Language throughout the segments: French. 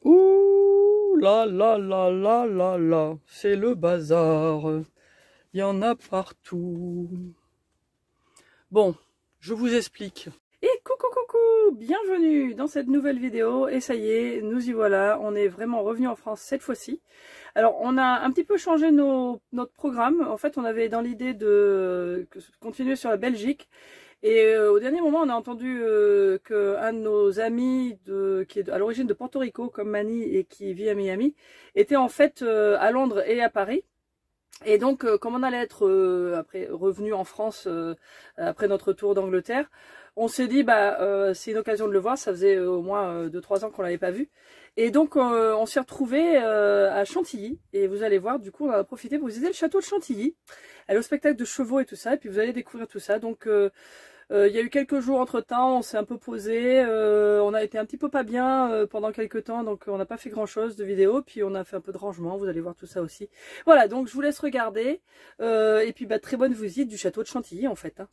Ouh là là là là là là, c'est le bazar. Il y en a partout. Bon, je vous explique. Et coucou, bienvenue dans cette nouvelle vidéo. Et ça y est, nous y voilà, on est vraiment revenu en France cette fois-ci. Alors, on a un petit peu changé notre programme. En fait, on avait dans l'idée de continuer sur la Belgique. Et au dernier moment, on a entendu qu'un de nos amis qui est à l'origine de Porto Rico, comme Mani, et qui vit à Miami, était en fait à Londres et à Paris. Et donc, comme on allait être après revenu en France après notre tour d'Angleterre, on s'est dit c'est une occasion de le voir. Ça faisait au moins 2-3 ans qu'on l'avait pas vu. Et donc, on s'est retrouvés à Chantilly. Et vous allez voir, du coup, on a profité pour visiter le château de Chantilly, aller au spectacle de chevaux et tout ça. Et puis, vous allez découvrir tout ça. Donc, il y a eu quelques jours entre temps, on s'est un peu posé, on a été un petit peu pas bien pendant quelques temps, donc on n'a pas fait grand chose de vidéo, puis on a fait un peu de rangement, vous allez voir tout ça aussi. Voilà, donc je vous laisse regarder, et puis très bonne visite du château de Chantilly en fait. Hein.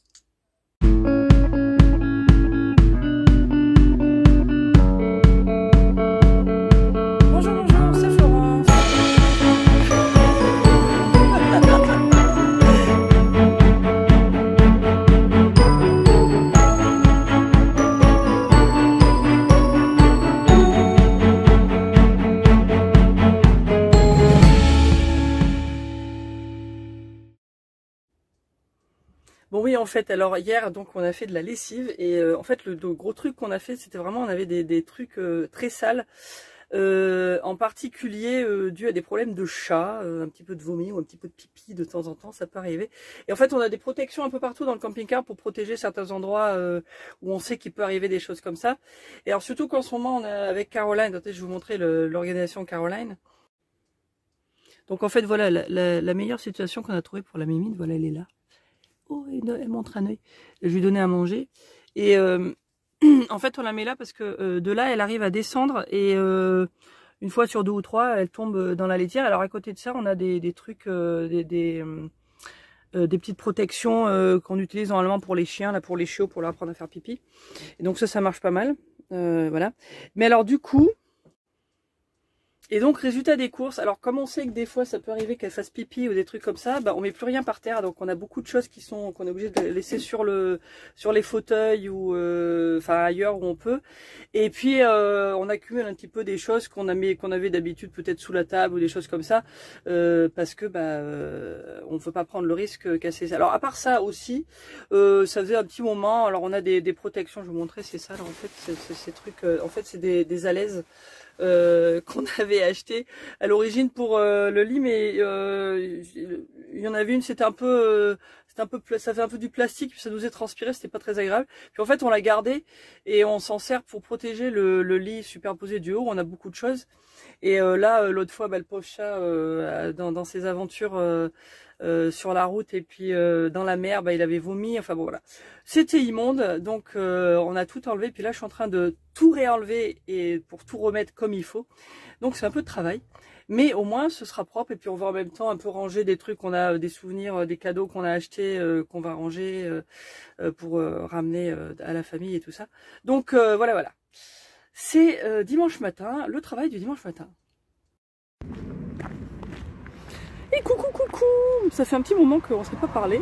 Bon oui, en fait, alors hier, donc on a fait de la lessive et en fait le gros truc qu'on a fait, c'était vraiment, on avait des trucs très sales, en particulier dû à des problèmes de chat, un petit peu de vomi ou un petit peu de pipi de temps en temps, ça peut arriver. Et en fait, on a des protections un peu partout dans le camping-car pour protéger certains endroits où on sait qu'il peut arriver des choses comme ça. Et alors surtout qu'en ce moment, on est avec Caroline, attendez, je vais vous montrer l'organisation Caroline. Donc en fait, voilà, la meilleure situation qu'on a trouvée pour la Mimine, voilà, elle est là. Oh, elle montre un œil. Je lui donnais à manger. Et en fait, on la met là parce que de là, elle arrive à descendre. Et une fois sur 2 ou 3, elle tombe dans la laitière. Alors à côté de ça, on a des trucs, des petites protections qu'on utilise normalement pour les chiens, là, pour les chiots, pour leur apprendre à faire pipi. Et donc ça marche pas mal. Voilà. Mais alors du coup... Et donc, résultat des courses, alors comme on sait que des fois ça peut arriver qu'elle fasse pipi ou des trucs comme ça, on met plus rien par terre, donc on a beaucoup de choses qu'on est obligé de laisser sur les fauteuils ou enfin ailleurs où on peut. Et puis on accumule un petit peu des choses qu'on avait d'habitude peut-être sous la table ou des choses comme ça, parce que on ne veut pas prendre le risque casser ça. Alors à part ça aussi, ça faisait un petit moment. Alors on a des protections, je vais vous montrer, c'est ça. Alors, en fait, ces trucs, en fait c'est des alaises. Qu'on avait acheté à l'origine pour le lit, mais il y en avait une, ça fait un peu du plastique, puis ça nous est transpiré, c'était pas très agréable. Puis en fait on l'a gardé et on s'en sert pour protéger le lit superposé du haut. On a beaucoup de choses. Et là l'autre fois, le pauvre chat dans ses aventures sur la route et puis dans la mer, il avait vomi, enfin bon voilà, c'était immonde. Donc on a tout enlevé, puis là je suis en train de tout réenlever et pour tout remettre comme il faut. Donc c'est un peu de travail, mais au moins ce sera propre. Et puis on va en même temps un peu ranger des trucs qu'on a, des souvenirs, des cadeaux qu'on a achetés, qu'on va ranger pour ramener à la famille et tout ça. Donc voilà, c'est dimanche matin, le travail du dimanche matin. Et coucou, ça fait un petit moment qu'on ne s'est pas parlé,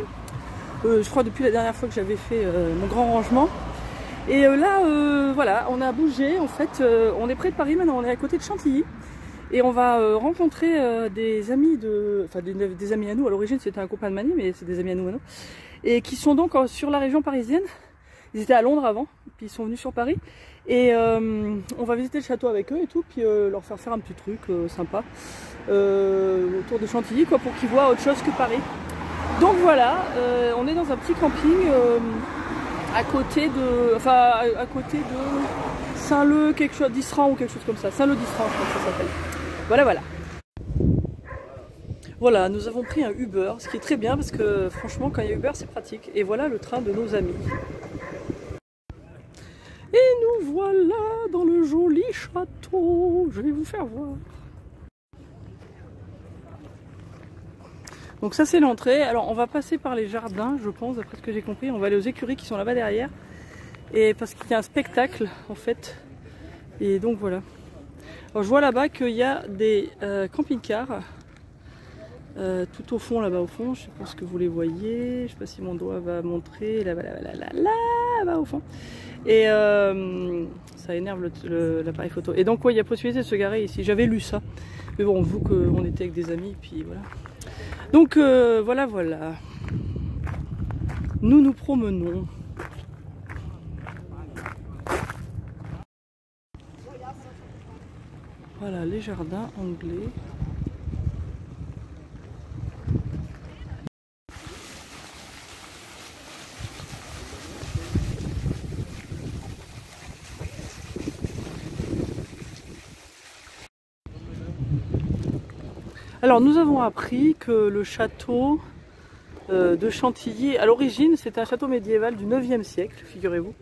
je crois depuis la dernière fois que j'avais fait mon grand rangement. Et là, voilà, on a bougé, en fait, on est près de Paris maintenant, on est à côté de Chantilly. Et on va rencontrer des amis des amis à nous. À l'origine c'était un copain de Mani, mais c'est des amis à nous maintenant. Et qui sont donc sur la région parisienne. Ils étaient à Londres avant, puis ils sont venus sur Paris. Et on va visiter le château avec eux et tout, puis leur faire un petit truc sympa autour de Chantilly, quoi, pour qu'ils voient autre chose que Paris. Donc voilà, on est dans un petit camping à côté de Saint-Leu, quelque chose d'Isran ou quelque chose comme ça. Saint-Leu d'Isran, je crois que ça s'appelle. Voilà. Voilà, nous avons pris un Uber, ce qui est très bien parce que franchement, quand il y a Uber, c'est pratique. Et voilà le train de nos amis. Et nous voilà dans le joli château. Je vais vous faire voir. Donc ça c'est l'entrée. Alors on va passer par les jardins, je pense, d'après ce que j'ai compris. On va aller aux écuries qui sont là-bas derrière. Et parce qu'il y a un spectacle en fait. Et donc voilà. Alors je vois là-bas qu'il y a des camping-cars. Tout au fond, là-bas au fond, je sais pas ce que vous les voyez, je sais pas si mon doigt va montrer, là-bas au fond. Et ça énerve l'appareil photo. Et donc ouais, il y a possibilité de se garer ici, j'avais lu ça. Mais bon, vu qu'on était avec des amis, puis voilà. Donc voilà. Nous nous promenons. Voilà les jardins anglais. Alors nous avons appris que le château de Chantilly, à l'origine c'était un château médiéval du 9e siècle, figurez-vous.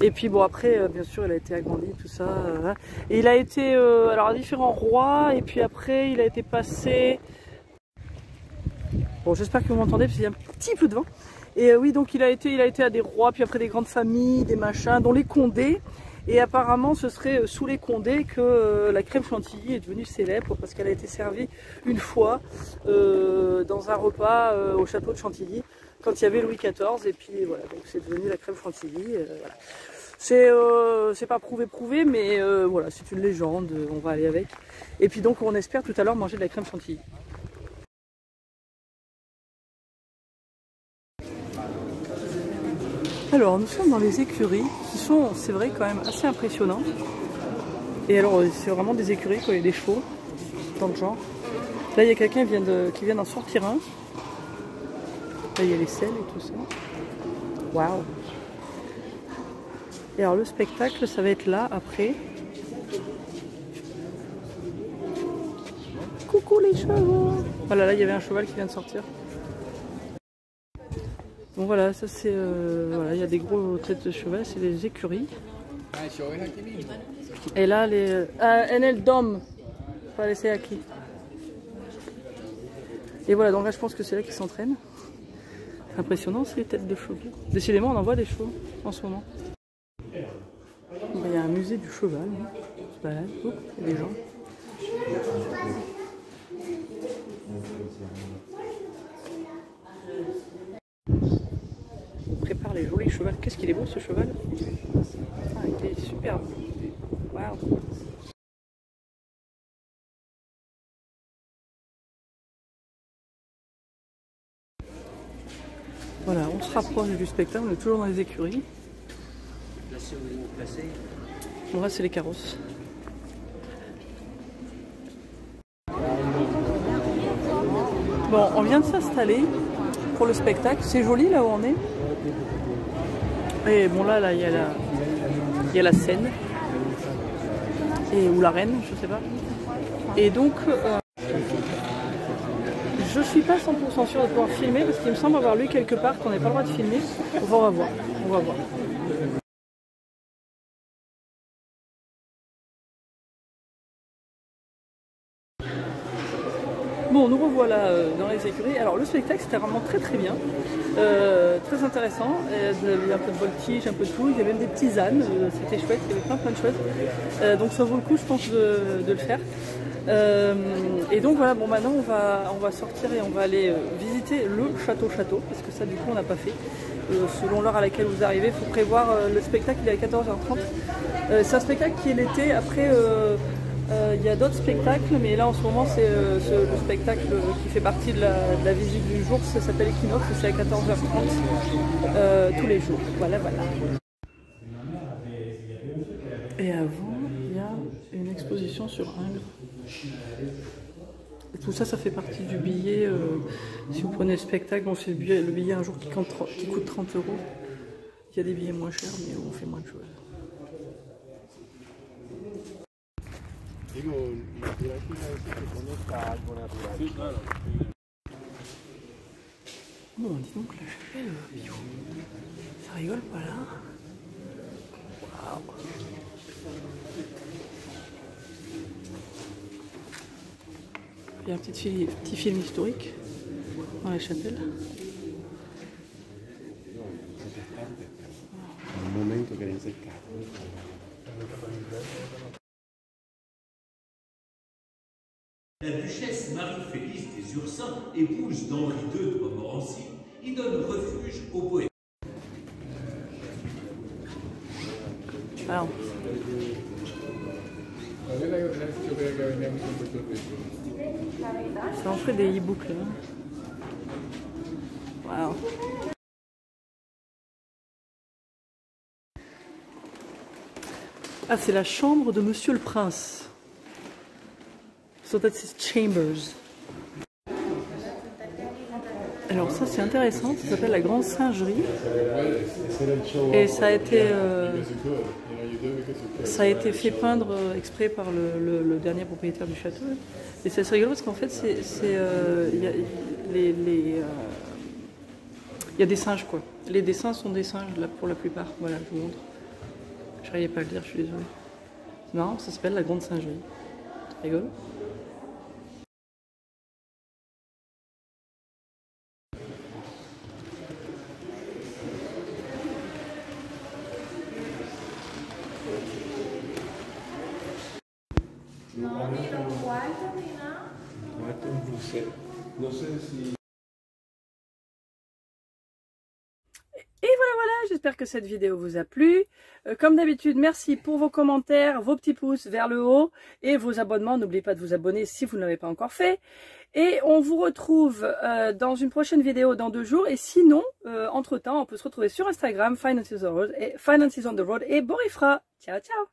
Et puis bon après bien sûr il a été agrandi, tout ça. Et il a été alors à différents rois et puis après il a été passé... Bon j'espère que vous m'entendez parce qu'il y a un petit peu de vent. Et oui donc il a été à des rois, puis après des grandes familles, des machins, dont les Condés. Et apparemment ce serait sous les Condés que la crème chantilly est devenue célèbre parce qu'elle a été servie une fois dans un repas au château de Chantilly quand il y avait Louis XIV et puis voilà donc c'est devenu la crème chantilly. Voilà. C'est pas prouvé mais voilà c'est une légende, on va aller avec. Et puis donc on espère tout à l'heure manger de la crème chantilly. Alors nous sommes dans les écuries qui sont, c'est vrai, quand même assez impressionnantes. Et alors c'est vraiment des écuries, quoi, il y a des chevaux dans le genre. Là il y a quelqu'un qui vient d'en sortir un. Là il y a les selles et tout ça. Waouh! Et alors le spectacle ça va être là après. Coucou les chevaux! Voilà, là il y avait un cheval qui vient de sortir. Bon voilà, ça c'est voilà, il y a des gros têtes de cheval, c'est les écuries. Et là les en el dom, pas laisser acquis. Et voilà, donc là je pense que c'est là qu'ils s'entraînent. Impressionnant ces têtes de chevaux. Décidément on en voit des chevaux en ce moment. Il y a un musée du cheval, on se balade, il y a des gens. Prépare les jolis chevaux. Qu'est-ce qu'il est beau ce cheval. Ah, il est superbe. Waouh. Voilà, on se rapproche du spectacle, on est toujours dans les écuries. Bon là c'est les carrosses. Bon, on vient de s'installer pour le spectacle. C'est joli là où on est. Et bon là il y a la scène. Et, ou la reine, je sais pas. Et donc je suis pas 100% sûre de pouvoir filmer parce qu'il me semble avoir lu quelque part qu'on n'avait pas le droit de filmer. On va voir. Bon, nous revoilà dans les écuries. Alors le spectacle c'était vraiment très bien, très intéressant. Il y avait un peu de voltige, un peu de tout. Il y avait même des petits ânes, c'était chouette, il y avait plein de choses. Donc ça vaut le coup je pense de le faire. Et donc voilà, bon maintenant on va sortir et on va aller visiter le château parce que ça du coup on n'a pas fait. Selon l'heure à laquelle vous arrivez, il faut prévoir le spectacle, il est à 14h30. C'est un spectacle qui est l'été, après il y a d'autres spectacles, mais là en ce moment c'est le spectacle qui fait partie de la visite du jour, ça s'appelle Equinox et c'est à 14h30 tous les jours. Voilà. Et avant, il y a une exposition sur Ingres. Et tout ça, ça fait partie du billet. Si vous prenez le spectacle, bon, c'est le billet un jour qui coûte 30 €. Il y a des billets moins chers, mais on fait moins de choses. Bon, dis donc la chapelle, ça rigole pas là. Waouh. Il y a un petit film historique. Dans la chapelle. La duchesse Marie-Félix des Ursins, épouse d'Henri II de Montmorency, y donne refuge aux poètes. Alors. Ça en ferait des e-books là. Wow. Ah, c'est la chambre de Monsieur le Prince. So that's his chambers. Alors ça c'est intéressant, ça s'appelle la Grande Singerie. Et ça a été fait peindre exprès par le dernier propriétaire du château. Et c'est assez rigolo parce qu'en fait il y a des singes quoi. Les dessins sont des singes là pour la plupart. Voilà, je vous montre. Je n'arrivais pas à le dire, je suis désolée. C'est marrant, ça s'appelle la Grande Singerie. C'est rigolo. Et voilà, j'espère que cette vidéo vous a plu. Comme d'habitude, merci pour vos commentaires, vos petits pouces vers le haut et vos abonnements. N'oubliez pas de vous abonner si vous ne l'avez pas encore fait. Et on vous retrouve dans une prochaine vidéo dans 2 jours. Et sinon, entre-temps, on peut se retrouver sur Instagram, Finances on the Road et Borifra. Ciao, ciao!